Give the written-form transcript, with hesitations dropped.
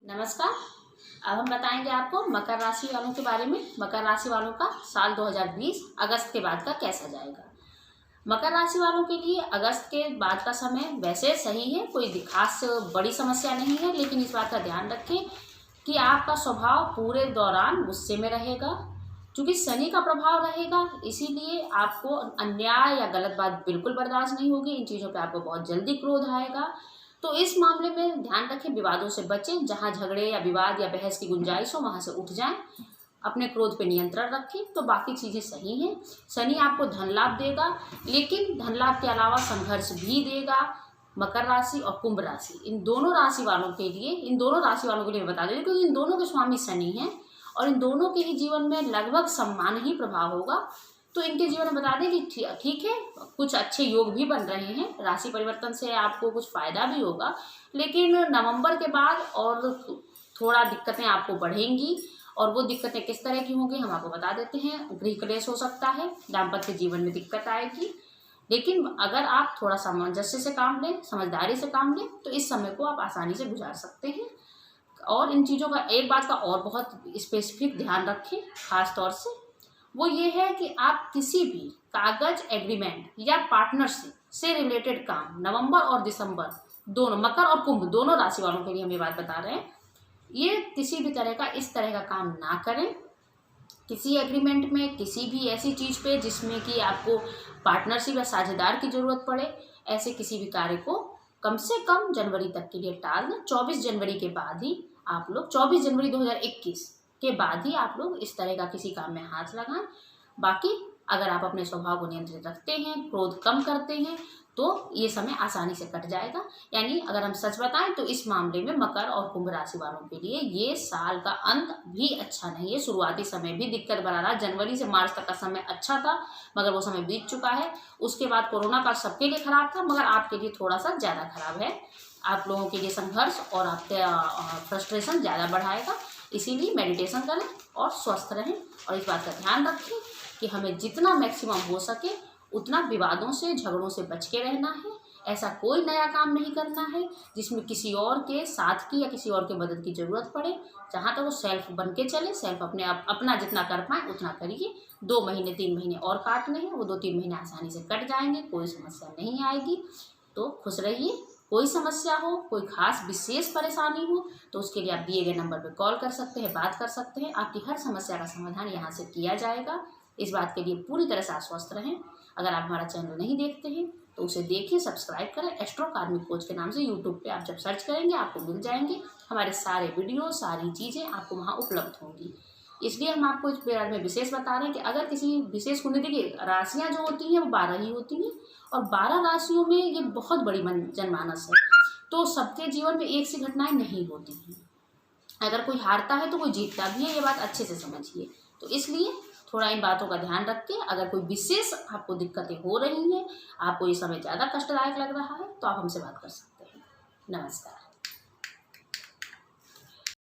नमस्कार। अब हम बताएंगे आपको मकर राशि वालों के बारे में। मकर राशि वालों का साल 2020 अगस्त के बाद का कैसा जाएगा। मकर राशि वालों के लिए अगस्त के बाद का समय वैसे सही है, कोई खास बड़ी समस्या नहीं है, लेकिन इस बात का ध्यान रखें कि आपका स्वभाव पूरे दौरान गुस्से में रहेगा। क्योंकि शनि का प्रभाव रहेगा, इसीलिए आपको अन्याय या गलत बात बिल्कुल बर्दाश्त नहीं होगी। इन चीज़ों पे आपको बहुत जल्दी क्रोध आएगा। तो इस मामले में ध्यान रखें, विवादों से बचें। जहां झगड़े या विवाद या बहस की गुंजाइश हो वहां से उठ जाएं। अपने क्रोध पे नियंत्रण रखें, तो बाकी चीज़ें सही हैं। शनि आपको धन लाभ देगा, लेकिन धन लाभ के अलावा संघर्ष भी देगा। मकर राशि और कुंभ राशि, इन दोनों राशि वालों के लिए मैं बता देती हूँ, क्योंकि इन दोनों के स्वामी शनि हैं और इन दोनों के ही जीवन में लगभग समान ही प्रभाव होगा। तो इनके जीवन में बता दें कि ठीक है, कुछ अच्छे योग भी बन रहे हैं। राशि परिवर्तन से आपको कुछ फायदा भी होगा, लेकिन नवंबर के बाद और थोड़ा दिक्कतें आपको बढ़ेंगी। और वो दिक्कतें किस तरह की होंगी हम आपको बता देते हैं। गृह क्लेश हो सकता है, दाम्पत्य जीवन में दिक्कत आएगी, लेकिन अगर आप थोड़ा सामंजस्य से काम लें, समझदारी से काम लें, तो इस समय को आप आसानी से गुजार सकते हैं। और इन चीज़ों का एक बात का और बहुत स्पेसिफिक ध्यान रखें, खास तौर से वो ये है कि आप किसी भी कागज एग्रीमेंट या पार्टनरशिप से रिलेटेड काम नवंबर और दिसंबर दोनों, मकर और कुंभ दोनों राशि वालों के लिए हम ये बात बता रहे हैं, ये किसी भी तरह का इस तरह का काम ना करें। किसी एग्रीमेंट में, किसी भी ऐसी चीज़ पे जिसमें कि आपको पार्टनरशिप या साझेदार की ज़रूरत पड़े, ऐसे किसी भी कार्य को कम से कम जनवरी तक के लिए टाल दें। 24 जनवरी के बाद ही आप लोग, 24 जनवरी 2021 के बाद ही आप लोग इस तरह का किसी काम में हाथ लगाएं। बाकी अगर आप अपने स्वभाव को नियंत्रित रखते हैं, क्रोध कम करते हैं, तो ये समय आसानी से कट जाएगा। यानी अगर हम सच बताएं तो इस मामले में मकर और कुंभ राशि वालों के लिए ये साल का अंत भी अच्छा नहीं है। शुरुआती समय भी दिक्कत बना रहा। जनवरी से मार्च तक का समय अच्छा था, मगर वो समय बीत चुका है। उसके बाद कोरोना का सबके लिए खराब था, मगर आपके लिए थोड़ा सा ज़्यादा खराब है। आप लोगों के लिए संघर्ष और आपके फ्रस्ट्रेशन ज़्यादा बढ़ाएगा। इसीलिए मेडिटेशन करें और स्वस्थ रहें। और इस बात का ध्यान रखें कि हमें जितना मैक्सिमम हो सके उतना विवादों से, झगड़ों से बच के रहना है। ऐसा कोई नया काम नहीं करना है जिसमें किसी और के साथ की या किसी और के मदद की ज़रूरत पड़े। जहाँ तक वो सेल्फ बन के चले, सेल्फ अपना जितना कर पाए उतना करिए। 2 महीने 3 महीने और काटने हैं, वो 2-3 महीने आसानी से कट जाएंगे, कोई समस्या नहीं आएगी। तो खुश रहिए। कोई समस्या हो, कोई खास विशेष परेशानी हो, तो उसके लिए आप दिए गए नंबर पर कॉल कर सकते हैं, बात कर सकते हैं। आपकी हर समस्या का समाधान यहाँ से किया जाएगा। इस बात के लिए पूरी तरह से आश्वस्त रहें। अगर आप हमारा चैनल नहीं देखते हैं तो उसे देखिए, सब्सक्राइब करें। एस्ट्रो कार्मिक कोच के नाम से यूट्यूब पे आप जब सर्च करेंगे आपको मिल जाएंगे। हमारे सारे वीडियो, सारी चीज़ें आपको वहाँ उपलब्ध होंगी। इसलिए हम आपको इस बारे में विशेष बता रहे हैं कि अगर किसी विशेष कुंडली, देखिए राशियाँ जो होती हैं वो 12 ही होती हैं, और 12 राशियों में ये बहुत बड़ी जनमानस है। तो सबके जीवन में एक सी घटनाएं नहीं होती हैं। अगर कोई हारता है तो कोई जीतता भी है, ये बात अच्छे से समझिए। तो इसलिए थोड़ा इन बातों का ध्यान रख के, अगर कोई विशेष आपको दिक्कतें हो रही हैं, आपको ये समय ज़्यादा कष्टदायक लग रहा है, तो आप हमसे बात कर सकते हैं। नमस्कार।